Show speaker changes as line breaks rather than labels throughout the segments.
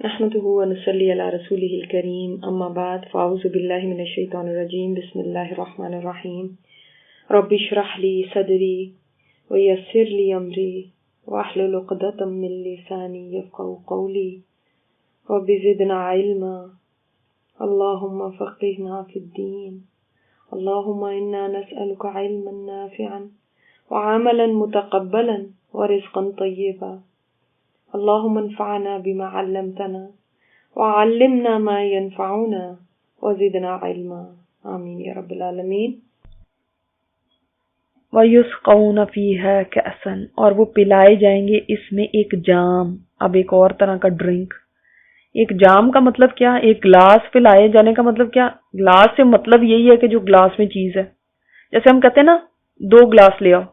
نحمده ونصلي على رسوله الكريم اما بعد فاعوذ بالله من الشيطان الرجيم بسم الله الرحمن الرحيم رب اشرح لي صدري ويسر لي امري واحلل عقدة من لساني يفقهوا قولي رب زدنا علما اللهم فقهنا في الدين اللهم انا نسألك علما نافعا وعملا متقبلا ورزقا طيبا اللهم انفعنا بما علمتنا وعلمنا ما ينفعنا وزدنا علما آمین یا رب العالمین۔
وَيُسْقَوْنَ فِيهَا كَأْسًا، اور وہ پلائے جائیں گے اس میں ایک جام۔ اب ایک اور طرح کا ڈرنک۔ ایک جام کا مطلب کیا؟ ایک گلاس پلائے جانے کا مطلب کیا؟ گلاس سے مطلب یہی ہے کہ جو گلاس میں چیز ہے۔ جیسے ہم کہتے ہیں نا 2 گلاس لے آؤ،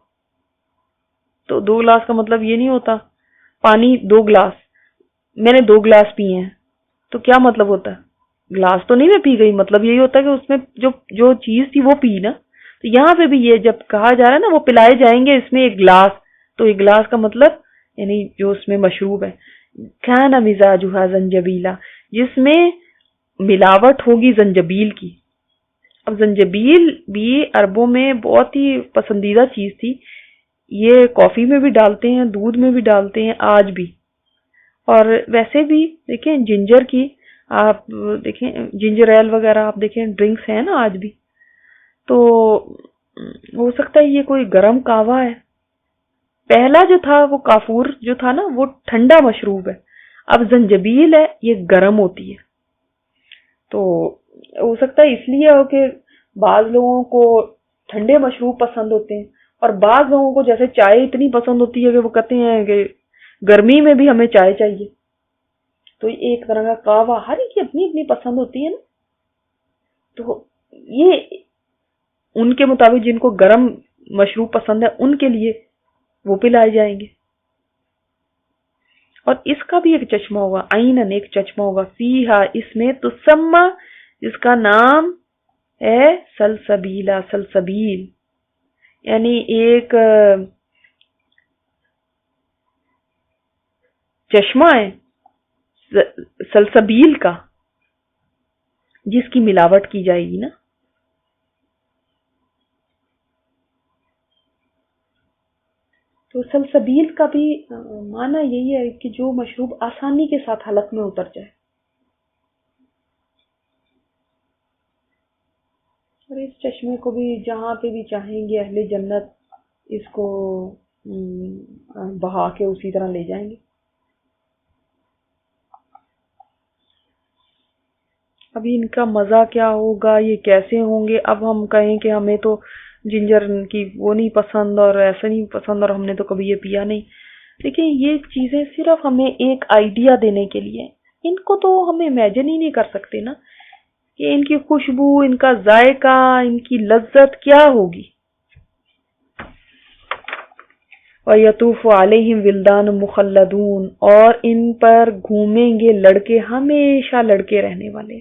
تو 2 گلاس کا مطلب یہ نہیں ہوتا پانی 2 گلاس، میں نے 2 گلاس پیے ہیں، تو کیا مطلب ہوتا ہے؟ گلاس تو نہیں میں پی گئی، مطلب یہی ہوتا ہے کہ اس میں جو چیز تھی وہ پی نا۔ تو یہاں پہ بھی یہ جب کہا جا رہا ہے نا وہ پلائے جائیں گے اس میں ایک گلاس، تو ایک گلاس کا مطلب یعنی جو اس میں مشروب ہے، کان مزاجھا زنجبیلا، جس میں ملاوٹ ہوگی زنجبیل کی۔ اب زنجبیل بھی عربوں میں بہت ہی پسندیدہ چیز تھی، یہ کافی میں بھی ڈالتے ہیں، دودھ میں بھی ڈالتے ہیں آج بھی۔ اور ویسے بھی دیکھیں جنجر کی، آپ دیکھیں جنجر ایل وغیرہ آپ دیکھیں ڈرنکس ہیں نا آج بھی، تو ہو سکتا ہے یہ کوئی گرم قہوہ ہے۔ پہلا جو تھا وہ کافور جو تھا نا وہ ٹھنڈا مشروب ہے، اب زنجبیل ہے یہ گرم ہوتی ہے۔ تو ہو سکتا ہے اس لیے ہو کہ بعض لوگوں کو ٹھنڈے مشروب پسند ہوتے ہیں، اور بعض لوگوں کو جیسے چائے اتنی پسند ہوتی ہے کہ وہ کہتے ہیں کہ گرمی میں بھی ہمیں چائے چاہیے۔ تو ایک طرح کا قہوہ، ہر ایک کی اپنی اپنی پسند ہوتی ہے نا، تو یہ ان کے مطابق جن کو گرم مشروب پسند ہے ان کے لیے وہ پلائے جائیں گے۔ اور اس کا بھی ایک چشمہ ہوگا، عینن ایک چشمہ ہوگا، فیہا اس میں تسمہ جس کا نام ہے سلسبیلا، سلسبیل، یعنی ایک چشمہ ہے سلسبیل کا جس کی ملاوٹ کی جائے گی نا۔ تو سلسبیل کا بھی معنی یہی ہے کہ جو مشروب آسانی کے ساتھ حلق میں اتر جائے۔ اور اس چشمے کو بھی جہاں پہ بھی چاہیں گے اہل جنت اس کو بہا کے اسی طرح لے جائیں گے۔ ابھی ان کا مزہ کیا ہوگا، یہ کیسے ہوں گے؟ اب ہم کہیں کہ ہمیں تو جنجر کی وہ نہیں پسند اور ایسا نہیں پسند اور ہم نے تو کبھی یہ پیا نہیں۔ دیکھیں یہ چیزیں صرف ہمیں ایک آئیڈیا دینے کے لیے، ان کو تو ہم امیجن ہی نہیں کر سکتے نا کہ ان کی خوشبو، ان کا ذائقہ، ان کی لذت کیا ہوگی۔ وَيَطُوفُ عَلَيْهِمْ وِلْدَانٌ مُخَلَّدُونَ، اور ان پر گھومیں گے لڑکے، ہمیشہ لڑکے رہنے والے۔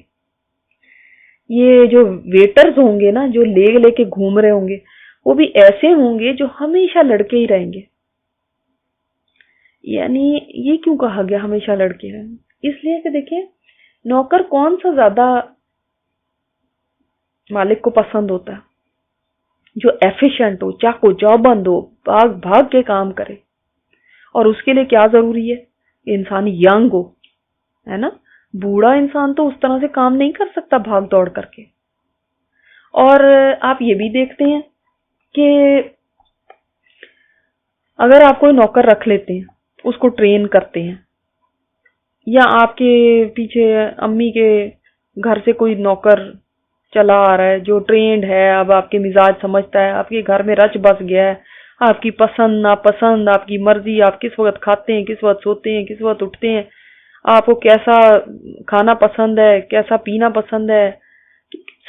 یہ جو ویٹرز ہوں گے نا جو لے کے گھوم رہے ہوں گے وہ بھی ایسے ہوں گے جو ہمیشہ لڑکے ہی رہیں گے۔ یعنی یہ کیوں کہا گیا ہمیشہ لڑکے رہیں گے؟ اس لیے کہ دیکھیں نوکر کون سا زیادہ مالک کو پسند ہوتا ہے؟ جو ایفیشنٹ ہو، چاقو چوبند ہو، بھاگ کے کام کرے۔ اور اس کے لیے کیا ضروری ہے؟ انسان ینگ ہو، ہے نا۔ بوڑھا انسان تو اس طرح سے کام نہیں کر سکتا بھاگ دوڑ کر کے۔ اور آپ یہ بھی دیکھتے ہیں کہ اگر آپ کوئی نوکر رکھ لیتے ہیں، اس کو ٹرین کرتے ہیں، یا آپ کے پیچھے امی کے گھر سے کوئی نوکر چلا آ رہا ہے جو ٹرینڈ ہے، اب آپ کے مزاج سمجھتا ہے، آپ کے گھر میں رچ بس گیا ہے، آپ کی پسند ناپسند، آپ کی مرضی، آپ کس وقت کھاتے ہیں، کس وقت سوتے ہیں، کس وقت اٹھتے ہیں، آپ کو کیسا کھانا پسند ہے، کیسا پینا پسند ہے،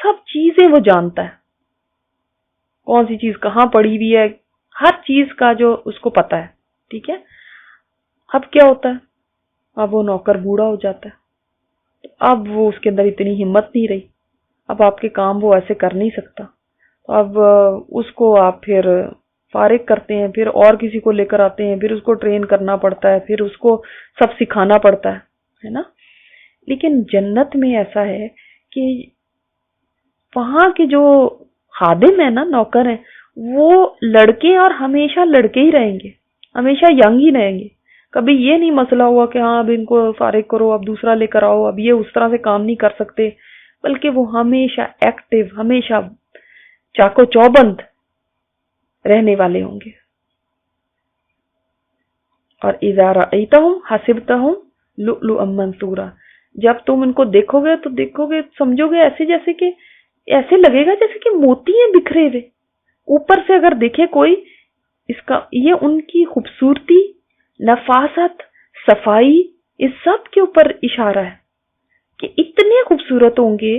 سب چیزیں وہ جانتا ہے۔ کون سی چیز کہاں پڑی ہوئی ہے، ہر چیز کا جو اس کو پتا ہے، ٹھیک ہے۔ اب کیا ہوتا ہے؟ اب وہ نوکر بوڑھا ہو جاتا ہے، تو اب وہ اس کے اندر اتنی ہمت نہیں رہی، اب آپ کے کام وہ ایسے کر نہیں سکتا، تو اب اس کو آپ پھر فارغ کرتے ہیں، پھر اور کسی کو لے کر آتے ہیں، پھر اس کو ٹرین کرنا پڑتا ہے، پھر اس کو سب سکھانا پڑتا ہے نا۔ لیکن جنت میں ایسا ہے کہ وہاں کے جو خادم ہیں نا، نوکر ہیں، وہ لڑکے اور ہمیشہ لڑکے ہی رہیں گے، ہمیشہ ینگ ہی رہیں گے. کبھی یہ نہیں مسئلہ ہوا کہ ہاں اب ان کو فارغ کرو، اب دوسرا لے کر آؤ، اب یہ اس طرح سے کام نہیں کر سکتے، بلکہ وہ ہمیشہ ایکٹیو، ہمیشہ چاقو چوبند رہنے والے ہوں گے. اور اذا رأیتہم حسبتہم لؤلؤا منثورا، جب تم ان کو دیکھو گے تو دیکھو گے، سمجھو گے ایسے جیسے کہ ایسے لگے گا جیسے کہ موتی ہیں بکھرے ہوئے. اوپر سے اگر دیکھے کوئی، اس کا یہ ان کی خوبصورتی، نفاست، صفائی، اس سب کے اوپر اشارہ ہے کہ اتنے خوبصورت ہوں گے،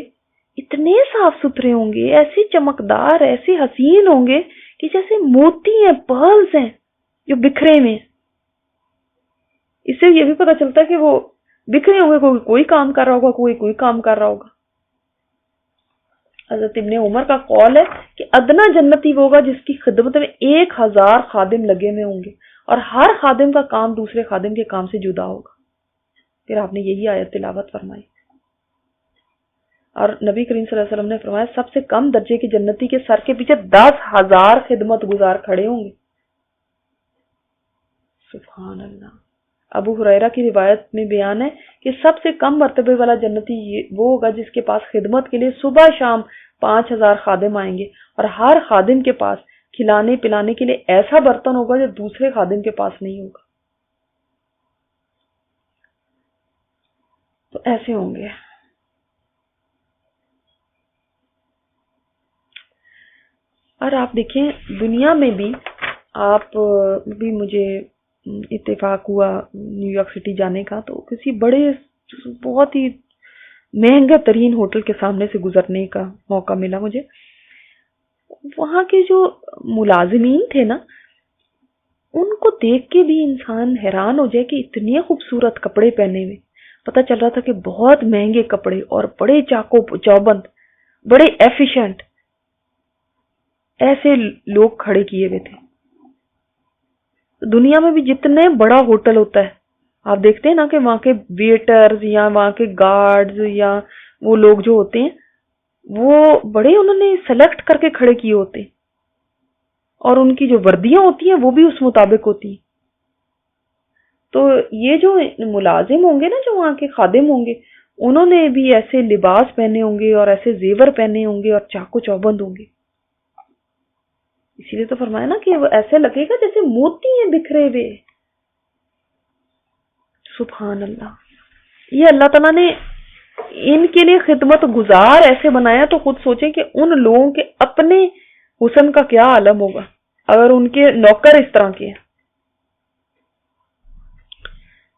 اتنے صاف ستھرے ہوں گے، ایسے چمکدار، ایسے حسین ہوں گے کہ جیسے موتی ہیں، پرلز ہیں جو بکھرے میں. اس سے یہ بھی پتہ چلتا ہے کہ وہ بکھرے ہوں گے، کوئی کام کر رہا ہوگا، کوئی کام کر رہا ہوگا. حضرت ابن عمر کا قول ہے کہ ادنا جنتی وہ ہوگا جس کی خدمت میں 1000 خادم لگے ہوئے ہوں گے، اور ہر خادم کا کام دوسرے خادم کے کام سے جدا ہوگا. پھر آپ نے یہی آیت تلاوت فرمائی. اور نبی کریم صلی اللہ علیہ وسلم نے فرمایا سب سے کم درجے کی جنتی کے سر کے پیچھے 10,000 خدمت گزار کھڑے ہوں گے. سبحان اللہ. ابو ہریرہ کی روایت میں بیان ہے کہ سب سے کم مرتبے والا جنتی وہ ہوگا جس کے پاس خدمت کے لیے صبح شام 5,000 خادم آئیں گے، اور ہر خادم کے پاس کھلانے پلانے کے لیے ایسا برتن ہوگا جو دوسرے خادم کے پاس نہیں ہوگا. تو ایسے ہوں گے. اور آپ دیکھیں دنیا میں بھی، آپ بھی مجھے اتفاق ہوا نیو یارک سٹی جانے کا، تو کسی بڑے بہت ہی مہنگے ترین ہوٹل کے سامنے سے گزرنے کا موقع ملا مجھے. وہاں کے جو ملازمین تھے نا، ان کو دیکھ کے بھی انسان حیران ہو جائے کہ اتنے خوبصورت کپڑے پہنے ہوئے. پتہ چل رہا تھا کہ بہت مہنگے کپڑے اور بڑے چاقو چوبند، بڑے ایفیشنٹ ایسے لوگ کھڑے کیے ہوئے تھے. دنیا میں بھی جتنے بڑا ہوٹل ہوتا ہے، آپ دیکھتے ہیں نا کہ وہاں کے ویٹرز یا وہاں کے گارڈز یا وہ لوگ جو ہوتے ہیں وہ بڑے انہوں نے سلیکٹ کر کے کھڑے کیے ہوتے ہیں، اور ان کی جو وردیاں ہوتی ہیں وہ بھی اس مطابق ہوتی ہیں. تو یہ جو ملازم ہوں گے نا، جو وہاں کے خادم ہوں گے، انہوں نے بھی ایسے لباس پہنے ہوں گے اور ایسے زیور پہنے ہوں گے اور چاقو چوبند ہوں گے. اسی لیے تو فرمایا نا کہ وہ ایسے لگے گا جیسے موتی ہیں بکھرے ہوئے. سبحان اللہ. یہ اللہ تعالیٰ نے ان کے لیے خدمت گزار ایسے بنایا، تو خود سوچیں کہ ان لوگوں کے اپنے حسن کا کیا عالم ہوگا اگر ان کے نوکر اس طرح کے ہیں.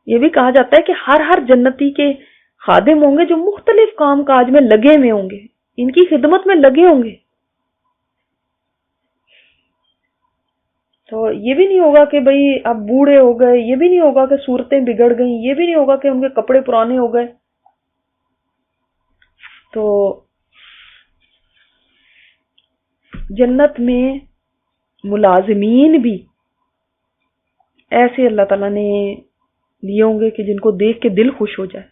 یہ بھی کہا جاتا ہے کہ ہر جنتی کے خادم ہوں گے جو مختلف کام کاج میں لگے ہوئے ہوں گے، ان کی خدمت میں لگے ہوں گے. تو یہ بھی نہیں ہوگا کہ بھئی اب بوڑھے ہو گئے، یہ بھی نہیں ہوگا کہ صورتیں بگڑ گئیں، یہ بھی نہیں ہوگا کہ ان کے کپڑے پرانے ہو گئے. تو جنت میں ملازمین بھی ایسے اللہ تعالیٰ نے لیے ہوں گے کہ جن کو دیکھ کے دل خوش ہو جائے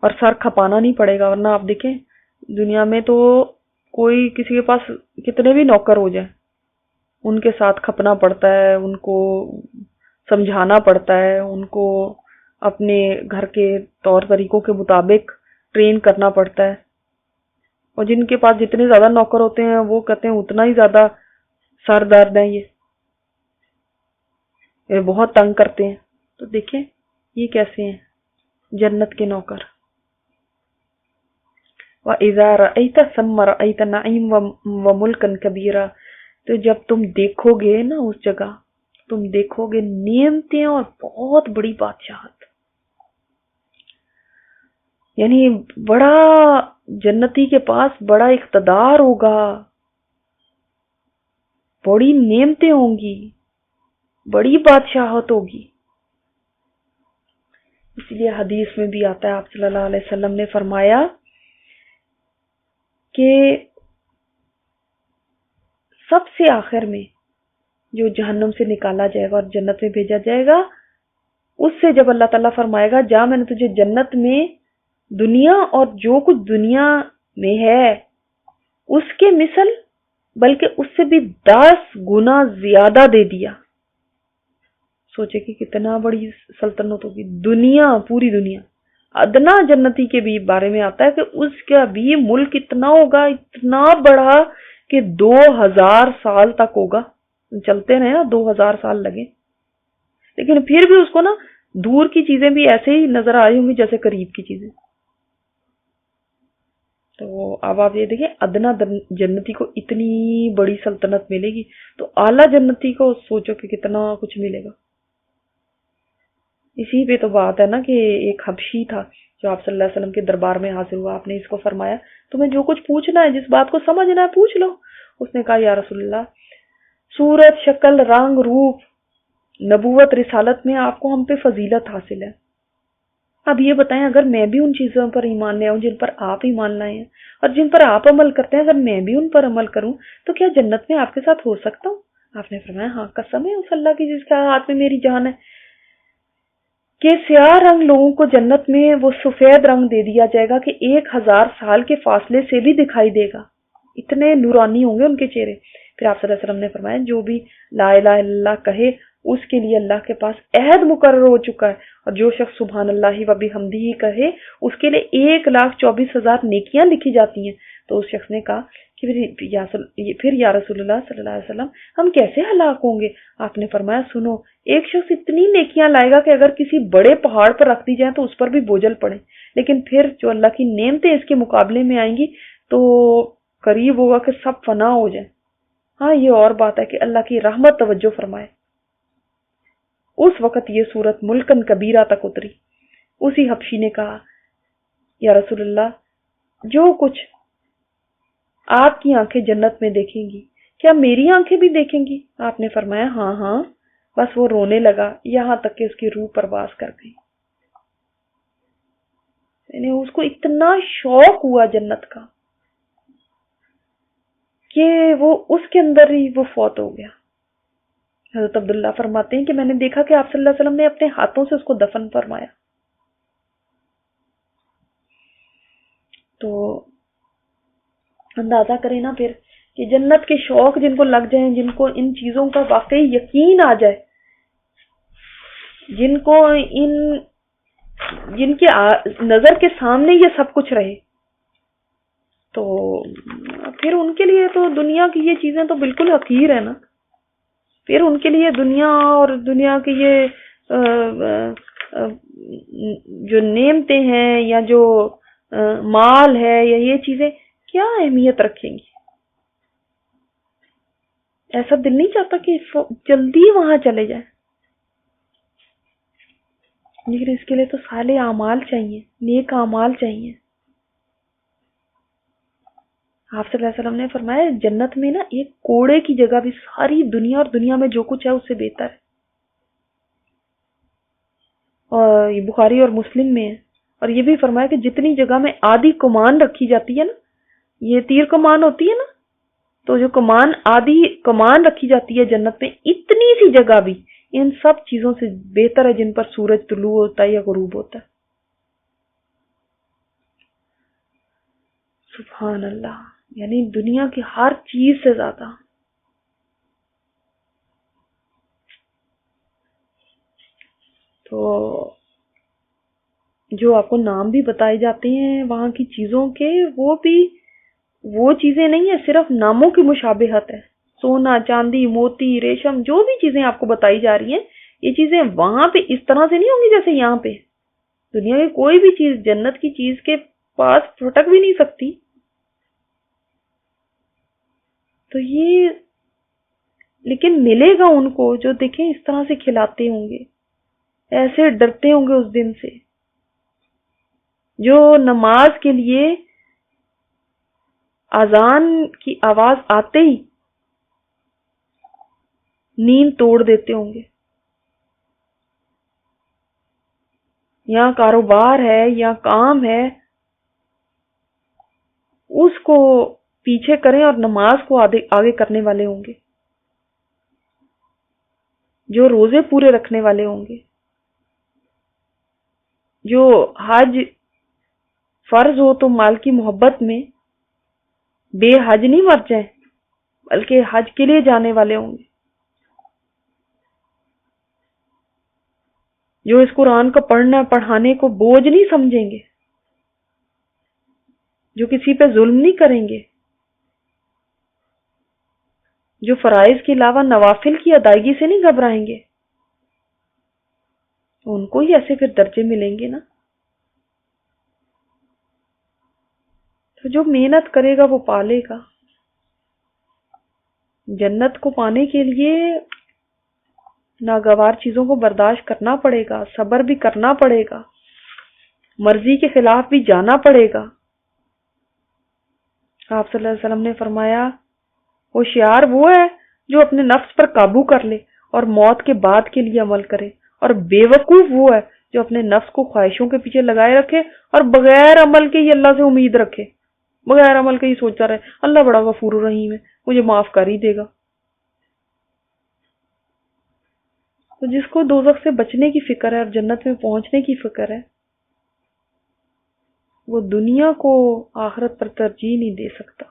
اور سر کھپانا نہیں پڑے گا. ورنہ آپ دیکھیں دنیا میں تو کوئی کسی کے پاس کتنے بھی نوکر ہو جائیں، ان کے ساتھ کھپنا پڑتا ہے، ان کو سمجھانا پڑتا ہے، ان کو اپنے گھر کے طور طریقوں کے مطابق ٹرین کرنا پڑتا ہے. اور جن کے پاس جتنے زیادہ نوکر ہوتے ہیں وہ کہتے ہیں اتنا ہی زیادہ سر درد ہے، یہ بہت تنگ کرتے ہیں. تو دیکھیں یہ کیسے ہیں جنت کے نوکر. وَإِذَا رَأَيْتَ ثَمَّ رَأَيْتَ نَعِيمًا وَمُلْكًا كَبِيرًا، تو جب تم دیکھو گے نا اس جگہ، تم دیکھو گے نعمتیں اور بہت بڑی بادشاہت. یعنی بڑا جنتی کے پاس بڑا اقتدار ہوگا، بڑی نعمتیں ہوں گی، بڑی بادشاہت ہوگی. اس لیے حدیث میں بھی آتا ہے، آپ صلی اللہ علیہ وسلم نے فرمایا کہ سب سے آخر میں جو جہنم سے نکالا جائے گا اور جنت میں بھیجا جائے گا، اس سے جب اللہ تعالیٰ فرمائے گا جا میں نے تجھے جنت میں دنیا اور جو کچھ دنیا میں ہے اس کے مثل بلکہ اس سے بھی 10 گنا زیادہ دے دیا. سوچے کہ کتنا بڑی سلطنت ہوگی. دنیا، پوری دنیا. ادنا جنتی کے بھی بارے میں آتا ہے کہ اس کا بھی ملک اتنا ہوگا، اتنا بڑا کہ 2000 سال تک ہوگا. چلتے رہے نا 2000 سال لگے، لیکن پھر بھی اس کو نا دور کی چیزیں بھی ایسے ہی نظر آ رہی ہوں گی جیسے قریب کی چیزیں. تو اب آپ یہ دیکھیں ادنا جنتی کو اتنی بڑی سلطنت ملے گی تو اعلیٰ جنتی کو سوچو کہ کتنا کچھ ملے گا. اسی پہ تو بات ہے نا کہ ایک حبشی تھا جو آپ صلی اللہ علیہ وسلم کے دربار میں حاضر ہوا. آپ نے اس کو فرمایا تمہیں جو کچھ پوچھنا ہے، جس بات کو سمجھنا ہے پوچھ لو. اس نے کہا یا رسول اللہ، صورت، شکل، رنگ، روپ، نبوت، رسالت میں آپ کو ہم پہ فضیلت حاصل ہے. اب یہ بتائیں اگر میں بھی ان چیزوں پر ایمان لے آؤں جن پر آپ ایمان لائے ہیں اور جن پر آپ عمل کرتے ہیں، اگر میں بھی ان پر عمل کروں تو کیا جنت میں آپ کے ساتھ ہو سکتا ہوں؟ آپ نے فرمایا ہاں قسم ہے اس اللہ کی جس کے ہاتھ میں میری جان ہے کہ سیاہ رنگ لوگوں کو جنت میں وہ سفید رنگ دے دیا جائے گا کہ 1000 سال کے فاصلے سے بھی دکھائی دے گا. اتنے نورانی ہوں گے ان کے چہرے. پھر آپ صلی اللہ علیہ وسلم نے فرمایا جو بھی لا الہ الا اللہ کہے اس کے لیے اللہ کے پاس عہد مقرر ہو چکا ہے، اور جو شخص سبحان اللہ و بحمدہ کہے اس کے لیے 1,24,000 نیکیاں لکھی جاتی ہیں. تو اس شخص نے کہا کہ پھر یا رسول اللہ صلی اللہ علیہ وسلم ہم کیسے ہلاک ہوں گے؟ آپ نے فرمایا سنو، ایک شخص اتنی نیکیاں لائے گا کہ اگر کسی بڑے پہاڑ پر رکھ دی جائیں تو اس پر بھی بوجھل پڑے، لیکن پھر جو اللہ کی نعمتیں اس کے مقابلے میں آئیں گی تو قریب ہوگا کہ سب فنا ہو جائیں. ہاں یہ اور بات ہے کہ اللہ کی رحمت توجہ فرمائے. اس وقت یہ صورت ملکن کبیرہ تک اتری. اسی حبشی نے کہا یا رسول اللہ جو کچھ آپ کی آنکھیں جنت میں دیکھیں گی کیا میری آنکھیں بھی دیکھیں گی؟ آپ نے فرمایا ہاں ہاں. بس وہ رونے لگا یہاں تک کہ اس کی روح پرواز کر گئی. یعنی اس کو اتنا شوق ہوا جنت کا کہ وہ اس کے اندر ہی وہ فوت ہو گیا. حضرت عبداللہ فرماتے ہیں کہ میں نے دیکھا کہ آپ صلی اللہ علیہ وسلم نے اپنے ہاتھوں سے اس کو دفن فرمایا. تو اندازہ کریں نا پھر کہ جنت کے شوق جن کو لگ جائیں، جن کو ان چیزوں کا واقعی یقین آ جائے، جن کو جن کی نظر کے سامنے یہ سب کچھ رہے، تو پھر ان کے لیے تو دنیا کی یہ چیزیں تو بالکل حقیر ہے نا. پھر ان کے لیے دنیا اور دنیا کی یہ جو نعمتیں ہیں یا جو مال ہے یا یہ چیزیں کیا اہمیت رکھیں گی؟ ایسا دل نہیں چاہتا کہ جلدی وہاں چلے جائیں، لیکن اس کے لیے تو صالح اعمال چاہیے، نیک اعمال چاہیے. آپ صلی اللہ علیہ وسلم نے فرمایا جنت میں نا ایک کوڑے کی جگہ بھی ساری دنیا اور دنیا میں جو کچھ ہے اس سے بہتر ہے. اور یہ بخاری اور مسلم میں ہے. اور یہ بھی فرمایا کہ جتنی جگہ میں آدھی کمان رکھی جاتی ہے نا، یہ تیر کمان ہوتی ہے نا، تو جو آدھی کمان رکھی جاتی ہے جنت میں، اتنی سی جگہ بھی ان سب چیزوں سے بہتر ہے جن پر سورج طلوع ہوتا ہے یا غروب ہوتا ہے. سبحان اللہ. یعنی دنیا کی ہر چیز سے زیادہ. تو جو آپ کو نام بھی بتائے جاتے ہیں وہاں کی چیزوں کے، وہ بھی وہ چیزیں نہیں ہیں، صرف ناموں کی مشابہت ہے. سونا، چاندی، موتی، ریشم، جو بھی چیزیں آپ کو بتائی جا رہی ہیں یہ چیزیں وہاں پہ اس طرح سے نہیں ہوں گی جیسے یہاں پہ. دنیا کی کوئی بھی چیز جنت کی چیز کے پاس پھٹک بھی نہیں سکتی. تو یہ لیکن ملے گا ان کو جو دیکھیں اس طرح سے کھلاتے ہوں گے، ایسے ڈرتے ہوں گے اس دن سے، جو نماز کے لیے اذان کی آواز آتے ہی نیند توڑ دیتے ہوں گے. یا کاروبار ہے یا کام ہے اس کو پیچھے کریں اور نماز کو آگے کرنے والے ہوں گے، جو روزے پورے رکھنے والے ہوں گے. جو حج فرض ہو تو مال کی محبت میں بے حج نہیں مر جائیں، بلکہ حج کے لیے جانے والے ہوں گے، جو اس قرآن کو پڑھنا پڑھانے کو بوجھ نہیں سمجھیں گے، جو کسی پہ ظلم نہیں کریں گے، جو فرائض کے علاوہ نوافل کی ادائیگی سے نہیں گھبرائیں گے، ان کو ہی ایسے پھر درجے ملیں گے نا۔ تو جو محنت کرے گا وہ پالے گا۔ جنت کو پانے کے لیے ناگوار چیزوں کو برداشت کرنا پڑے گا، صبر بھی کرنا پڑے گا، مرضی کے خلاف بھی جانا پڑے گا۔ آپ صلی اللہ علیہ وسلم نے فرمایا ہوشیار وہ ہے جو اپنے نفس پر قابو کر لے اور موت کے بعد کے لیے عمل کرے، اور بے وقوف وہ ہے جو اپنے نفس کو خواہشوں کے پیچھے لگائے رکھے اور بغیر عمل کے ہی اللہ سے امید رکھے، بغیر عمل کے ہی سوچتا رہے اللہ بڑا غفور الرحیم ہے، مجھے معاف کر ہی دے گا۔ تو جس کو دوزخ سے بچنے کی فکر ہے اور جنت میں پہنچنے کی فکر ہے، وہ دنیا کو آخرت پر ترجیح نہیں دے سکتا۔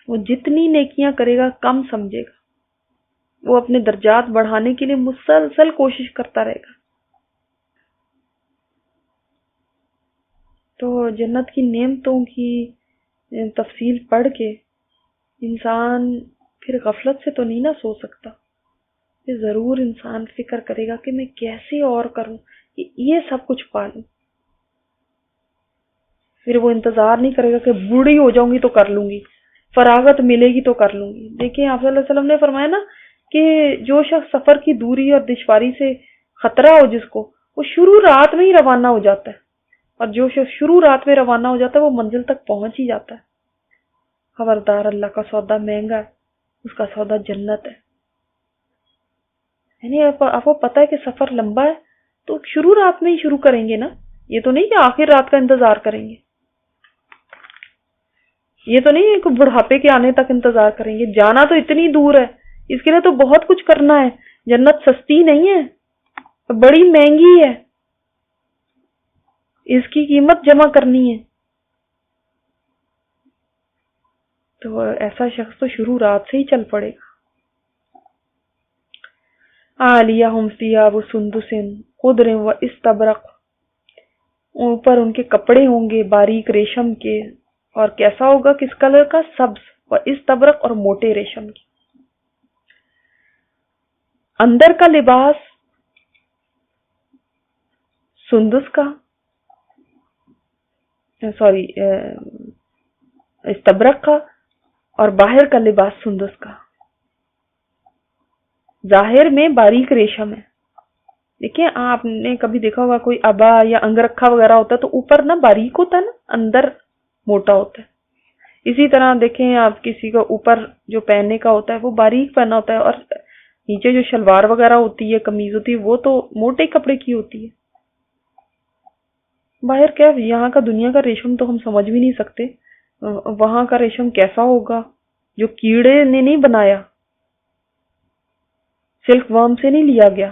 وہ جتنی نیکیاں کرے گا کم سمجھے گا، وہ اپنے درجات بڑھانے کے لیے مسلسل کوشش کرتا رہے گا۔ تو جنت کی نعمتوں کی تفصیل پڑھ کے انسان پھر غفلت سے تو نہیں نہ سو سکتا، کہ ضرور انسان فکر کرے گا کہ میں کیسے اور کروں کہ یہ سب کچھ پالوں۔ پھر وہ انتظار نہیں کرے گا کہ بوڑھی ہو جاؤں گی تو کر لوں گی، فراغت ملے گی تو کر لوں گی۔ دیکھیں آپ صلی اللہ علیہ وسلم نے فرمایا نا کہ جو شخص سفر کی دوری اور دشواری سے خطرہ ہو جس کو، وہ شروع رات میں ہی روانہ ہو جاتا ہے، اور جو شخص شروع رات میں روانہ ہو جاتا ہے وہ منزل تک پہنچ ہی جاتا ہے۔ خبردار، اللہ کا سودا مہنگا ہے، اس کا سودا جنت ہے۔ یعنی آپ کو پتہ ہے کہ سفر لمبا ہے تو شروع رات میں ہی شروع کریں گے نا، یہ تو نہیں کہ آخر رات کا انتظار کریں گے، یہ تو نہیں کہ بڑھاپے کے آنے تک انتظار کریں گے۔ جانا تو اتنی دور ہے، اس کے لیے تو بہت کچھ کرنا ہے۔ جنت سستی نہیں ہے، بڑی مہنگی ہے، اس کی قیمت جمع کرنی ہے۔ تو ایسا شخص تو شروع رات سے ہی چل پڑے گا۔ عالیہم ثیاب سندس خضر و استبرق، اوپر ان کے کپڑے ہوں گے باریک ریشم کے، اور کیسا ہوگا، کس کلر کا، سبز، و استبرق اور موٹے ریشم کے۔ اندر کا لباس سندس کا، سوری استبرق کا، اور باہر کا لباس سندس کا۔ ظاہر میں باریک ریشم ہے۔ دیکھیں آپ نے کبھی دیکھا ہوگا کوئی ابا یا انگرکھا وغیرہ ہوتا ہے تو اوپر نا باریک ہوتا ہے نا، اندر موٹا ہوتا ہے۔ اسی طرح دیکھیں آپ کسی کا اوپر جو پہننے کا ہوتا ہے وہ باریک پہنا ہوتا ہے، اور نیچے جو شلوار وغیرہ ہوتی ہے، قمیض ہوتی ہے، وہ تو موٹے کپڑے کی ہوتی ہے۔ باہر کیا، یہاں کا دنیا کا ریشم تو ہم سمجھ بھی نہیں سکتے، وہاں کا ریشم کیسا ہوگا جو کیڑے نے نہیں بنایا، سلک ورم سے نہیں لیا گیا،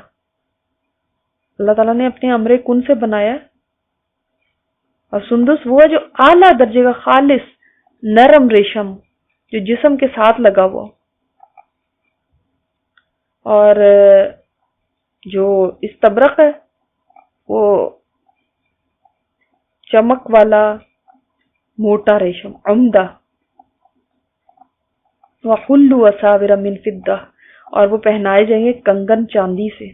اللہ تعالیٰ نے اپنے امر کن سے بنایا ہے۔ اور سندس وہ ہے جو اعلیٰ درجے کا خالص نرم ریشم جو جسم کے ساتھ لگا ہوا، اور جو استبرق ہے وہ چمک والا موٹا ریشم، عمدہ۔ وَحُلُّوا أَسَاوِرَ مِن فِضَّةٍ، اور وہ پہنائے جائیں گے کنگن چاندی سے۔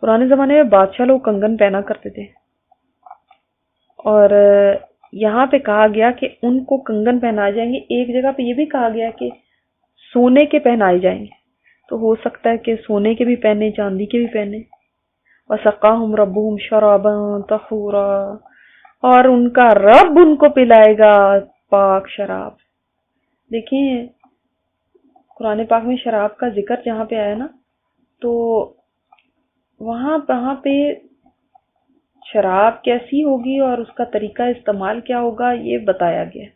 پرانے زمانے میں بادشاہ لوگ کنگن پہنا کرتے تھے، اور یہاں پہ کہا گیا کہ ان کو کنگن پہنائے جائیں گے۔ ایک جگہ پہ یہ بھی کہا گیا کہ سونے کے پہنائے جائیں گے، تو ہو سکتا ہے کہ سونے کے بھی پہنے، چاندی کے بھی پہنے۔ وَسَقَاهُمْ رَبُّهُمْ شَرَابًا طَهُورًا، اور ان کا رب ان کو پلائے گا پاک شراب۔ دیکھیں قرآن پاک میں شراب کا ذکر جہاں پہ آیا نا، تو وہاں پہ شراب کیسی ہوگی اور اس کا طریقہ استعمال کیا ہوگا یہ بتایا گیا۔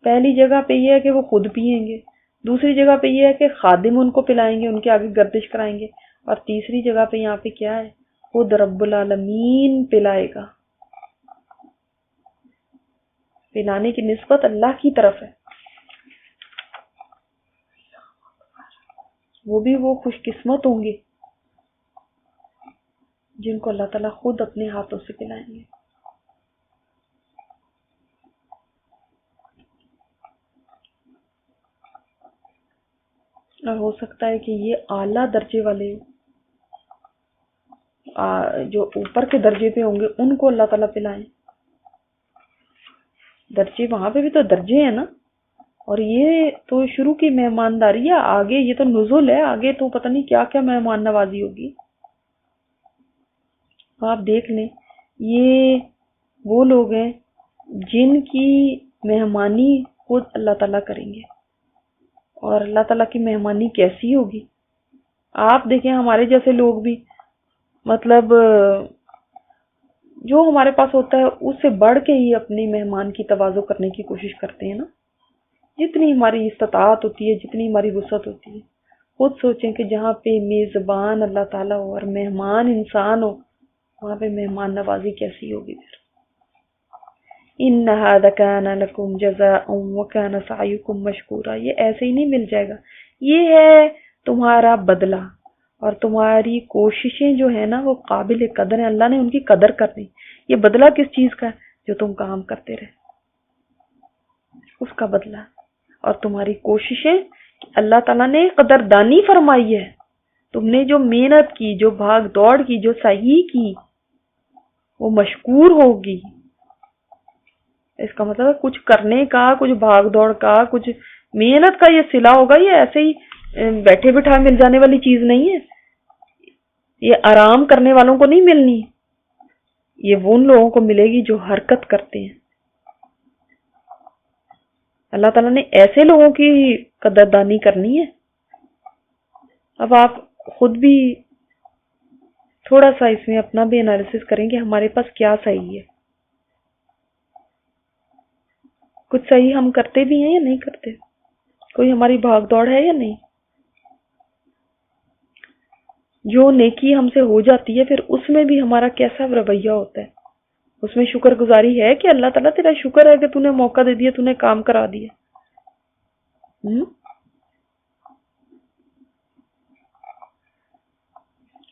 پہلی جگہ پہ یہ ہے کہ وہ خود پیئیں گے، دوسری جگہ پہ یہ ہے کہ خادم ان کو پلائیں گے، ان کے آگے گردش کرائیں گے، اور تیسری جگہ پہ یہاں پہ کیا ہے خود رب العالمین پلائے گا. پلانے کی نسبت اللہ کی طرف ہے. وہ بھی وہ خوش قسمت ہوں گے جن کو اللہ تعالیٰ خود اپنے ہاتھوں سے پلائیں گے. اور ہو سکتا ہے کہ یہ اعلیٰ درجے والے جو اوپر کے درجے پہ ہوں گے ان کو اللہ تعالیٰ پلائیں. درجے وہاں پہ بھی تو درجے ہیں نا. اور یہ تو شروع کی مہمانداری ہے، آگے یہ تو نزول ہے، آگے تو پتہ نہیں کیا کیا مہمان نوازی ہوگی. آپ دیکھ لیں یہ وہ لوگ ہیں جن کی مہمانی خود اللہ تعالیٰ کریں گے. اور اللہ تعالیٰ کی مہمانی کیسی ہوگی آپ دیکھیں. ہمارے جیسے لوگ بھی مطلب جو ہمارے پاس ہوتا ہے اس سے بڑھ کے ہی اپنی مہمان کی تواضع کرنے کی کوشش کرتے ہیں نا. جتنی ہماری استطاعت ہوتی ہے، جتنی ہماری وسعت ہوتی ہے. خود سوچیں کہ جہاں پہ میزبان اللہ تعالیٰ ہو اور مہمان انسان ہو، وہاں پہ مہمان نوازی کیسی ہوگی پھر. ان هذا كان لكم جزاء وكان سعيكم مشكورا. یہ ایسے ہی نہیں مل جائے گا، یہ ہے تمہارا بدلہ. اور تمہاری کوششیں جو ہے نا وہ قابل قدر ہیں، اللہ نے ان کی قدر کرنی. یہ بدلہ کس چیز کا ہے؟ جو تم کام کرتے رہے اس کا بدلہ. اور تمہاری کوششیں اللہ تعالیٰ نے قدردانی فرمائی ہے. تم نے جو محنت کی، جو بھاگ دوڑ کی، جو سعی کی، وہ مشکور ہوگی. اس کا مطلب ہے کچھ کرنے کا، کچھ بھاگ دوڑ کا، کچھ محنت کا یہ صلہ ہوگا. یہ ایسے ہی بیٹھے بٹھائے مل جانے والی چیز نہیں ہے. یہ آرام کرنے والوں کو نہیں ملنی، یہ وہ ان لوگوں کو ملے گی جو حرکت کرتے ہیں. اللہ تعالیٰ نے ایسے لوگوں کی قدردانی کرنی ہے. اب آپ خود بھی تھوڑا سا اس میں اپنا بھی انالیسس کریں کہ ہمارے پاس کیا صحیح ہے. کچھ صحیح ہم کرتے بھی ہیں یا نہیں کرتے، کوئی ہماری بھاگ دوڑ ہے یا نہیں. جو نیکی ہم سے ہو جاتی ہے پھر اس میں بھی ہمارا کیسا رویہ ہوتا ہے. اس میں شکر گزاری ہے کہ اللہ تعالیٰ تیرا شکر ہے کہ تو نے موقع دے دیا، تو نے کام کرا دیا.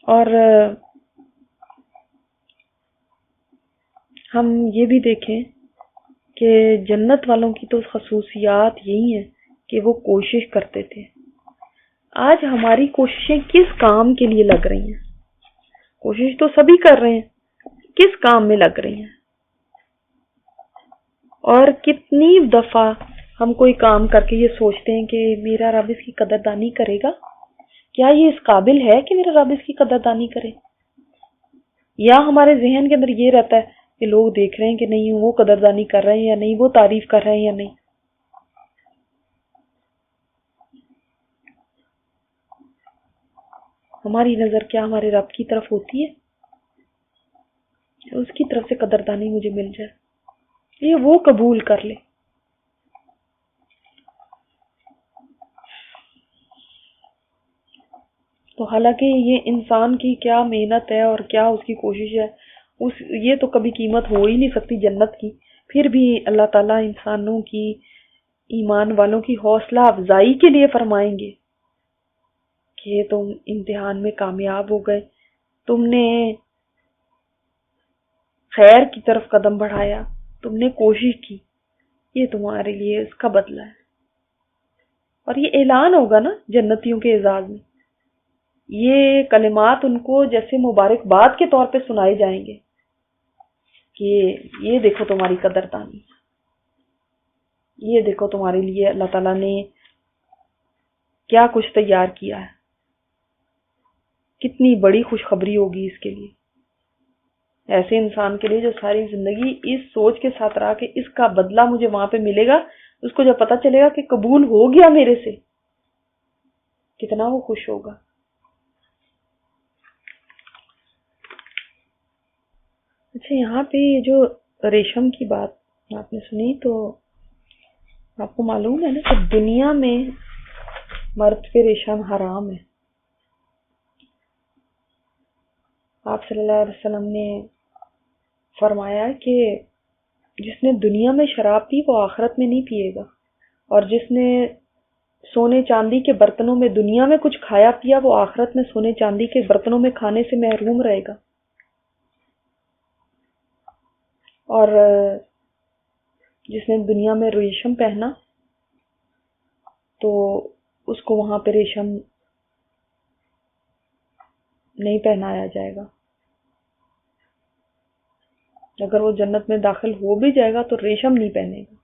اور ہم یہ بھی دیکھیں کہ جنت والوں کی تو خصوصیات یہی ہیں کہ وہ کوشش کرتے تھے. آج ہماری کوششیں کس کام کے لیے لگ رہی ہیں؟ کوشش تو سبھی کر رہے ہیں، کس کام میں لگ رہی ہیں؟ اور کتنی دفعہ ہم کوئی کام کر کے یہ سوچتے ہیں کہ میرا رب اس کی قدردانی کرے گا؟ کیا یہ اس قابل ہے کہ میرا رب اس کی قدردانی کرے؟ یا ہمارے ذہن کے اندر یہ رہتا ہے کہ لوگ دیکھ رہے ہیں کہ نہیں وہ قدردانی کر رہے ہیں یا نہیں، وہ تعریف کر رہے ہیں یا نہیں. ہماری نظر کیا ہمارے رب کی طرف ہوتی ہے؟ اس کی طرف سے قدردانی مجھے مل جائے، یہ وہ قبول کر لے. تو حالانکہ یہ انسان کی کیا محنت ہے اور کیا اس کی کوشش ہے، یہ تو کبھی قیمت ہو ہی نہیں سکتی جنت کی. پھر بھی اللہ تعالیٰ انسانوں کی، ایمان والوں کی حوصلہ افزائی کے لیے فرمائیں گے کہ تم امتحان میں کامیاب ہو گئے، تم نے خیر کی طرف قدم بڑھایا، تم نے کوشش کی، یہ تمہارے لیے اس کا بدلہ ہے. اور یہ اعلان ہوگا نا جنتیوں کے اعزاز میں، یہ کلمات ان کو جیسے مبارکباد کے طور پہ سنائے جائیں گے کہ یہ دیکھو تمہاری قدردانی، یہ دیکھو تمہارے لیے اللہ تعالیٰ نے کیا کچھ تیار کیا ہے. کتنی بڑی خوشخبری ہوگی اس کے لیے، ایسے انسان کے لیے جو ساری زندگی اس سوچ کے ساتھ رہا کہ اس کا بدلہ مجھے وہاں پہ ملے گا. اس کو جب پتا چلے گا کہ قبول ہو گیا میرے سے، کتنا وہ خوش ہوگا. اچھا، یہاں پہ جو ریشم کی بات آپ نے سنی تو آپ کو معلوم ہے نا کہ دنیا میں مرد پہ ریشم حرام ہے، آپ صلی اللہ علیہ وسلم نے فرمایا کہ جس نے دنیا میں شراب پی وہ آخرت میں نہیں پیے گا، اور جس نے سونے چاندی کے برتنوں میں دنیا میں کچھ کھایا پیا وہ آخرت میں سونے چاندی کے برتنوں میں کھانے سے محروم رہے گا۔ اور جس نے دنیا میں ریشم پہنا تو اس کو وہاں پہ ریشم نہیں پہنایا جائے گا، اگر وہ جنت میں داخل ہو بھی جائے گا تو ریشم نہیں پہنے گا۔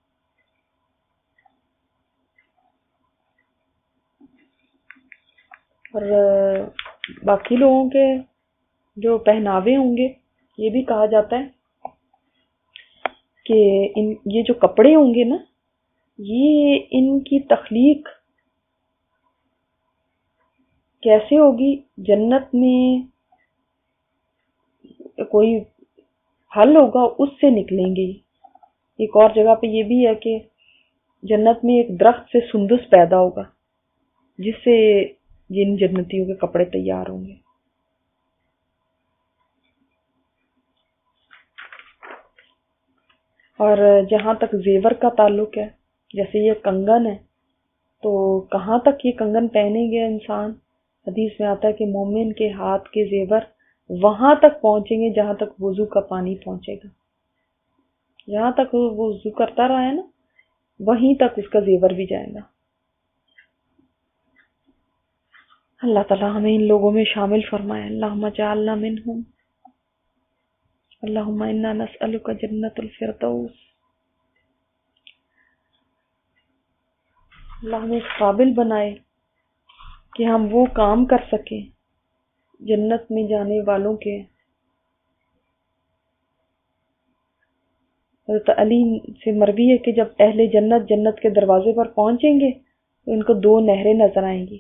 اور باقی لوگوں کے جو پہناوے ہوں گے، یہ بھی کہا جاتا ہے کہ یہ جو کپڑے ہوں گے نا، یہ ان کی تخلیق کیسے ہوگی؟ جنت میں کوئی پھل ہوگا اس سے نکلیں گے۔ ایک اور جگہ پہ یہ بھی ہے کہ جنت میں ایک درخت سے سندس پیدا ہوگا جس سے جن جنتیوں کے کپڑے تیار ہوں گے۔ اور جہاں تک زیور کا تعلق ہے، جیسے یہ کنگن ہے تو کہاں تک یہ کنگن پہنیں گے انسان؟ حدیث میں آتا ہے کہ مومن کے ہاتھ کے زیور وہاں تک پہنچیں گے جہاں تک وضو کا پانی پہنچے گا۔ جہاں تک وہ وضو کرتا رہا ہے نا، وہیں تک اس کا زیور بھی جائے گا۔ اللہ تعالیٰ ہمیں ان لوگوں میں شامل فرمائے۔ اللہم جعلنا منہم، اللہم انا نسألک جنت الفردوس۔ اللہ ہمیں اس قابل بنائے کہ ہم وہ کام کر سکیں جنت میں جانے والوں کے۔ حضرت علی سے مروی ہے کہ جب اہل جنت جنت کے دروازے پر پہنچیں گے تو ان کو 2 نہریں نظر آئیں گی،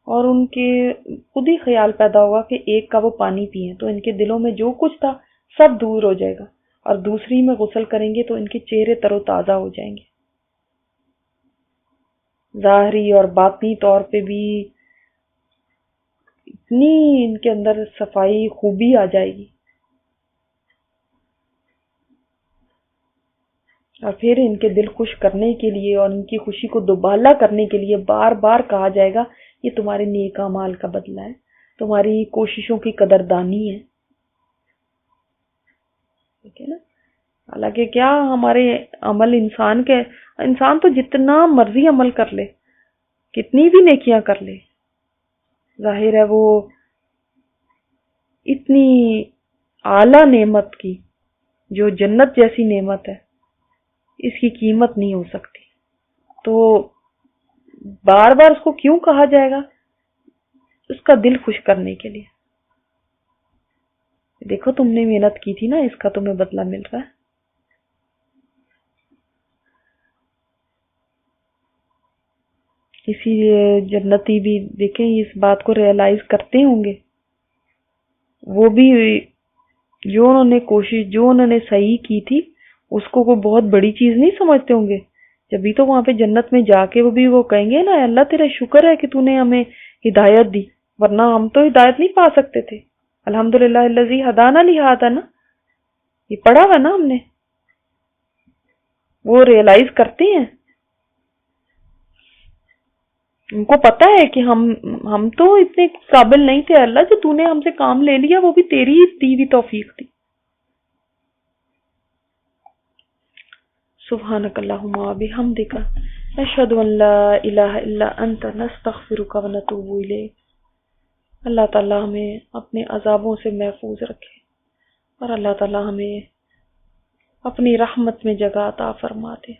اور ان کے خود ہی خیال پیدا ہوگا کہ ایک کا وہ پانی پئیں تو ان کے دلوں میں جو کچھ تھا سب دور ہو جائے گا، اور دوسری میں غسل کریں گے تو ان کے چہرے تر و تازہ ہو جائیں گے، ظاہری اور باطنی طور پہ بھی اتنی ان کے اندر صفائی خوبی آ جائے گی۔ اور پھر ان کے دل خوش کرنے کے لیے اور ان کی خوشی کو دوبالا کرنے کے لیے بار بار کہا جائے گا یہ تمہارے نیک اعمال کا بدلہ ہے، تمہاری کوششوں کی قدردانی ہے۔ ٹھیک ہے نا؟ حالانکہ کیا ہمارے عمل انسان تو جتنا مرضی عمل کر لے، کتنی بھی نیکیاں کر لے، ظاہر ہے وہ اتنی اعلیٰ نعمت کی جو جنت جیسی نعمت ہے اس کی قیمت نہیں ہو سکتی۔ تو بار بار اس کو کیوں کہا جائے گا؟ اس کا دل خوش کرنے کے لیے۔ دیکھو تم نے محنت کی تھی نا، اس کا تمہیں بدلہ مل رہا ہے۔ اسی لیے جنتی بھی دیکھیں اس بات کو ریئلائز کرتے ہوں گے، وہ بھی جو انہوں نے صحیح کی تھی اس کو کوئی بہت بڑی چیز نہیں سمجھتے ہوں گے، جبھی تو وہاں پہ جنت میں جا کے وہ کہیں گے نا اللہ تیرا شکر ہے کہ تو نے ہمیں ہدایت دی، ورنہ ہم تو ہدایت نہیں پا سکتے تھے۔ الحمدللہ الذی ہدانا لہذا، نا یہ پڑھا ہوا نا ہم نے۔ وہ ریئلائز کرتے ہیں، ان کو پتا ہے کہ ہم تو اتنے قابل نہیں تھے، اللہ جو تو نے ہم سے کام لے لیا وہ بھی تیری دی ہوئی توفیق تھی۔ سبحانک اللہم و بحمدک، نشہد ان لا الہ الا انت، نستغفرک و نتوب الیک۔ اللہ تعالیٰ ہمیں اپنے عذابوں سے محفوظ رکھے، اور اللہ تعالیٰ ہمیں اپنی رحمت میں جگہ عطا فرما دے۔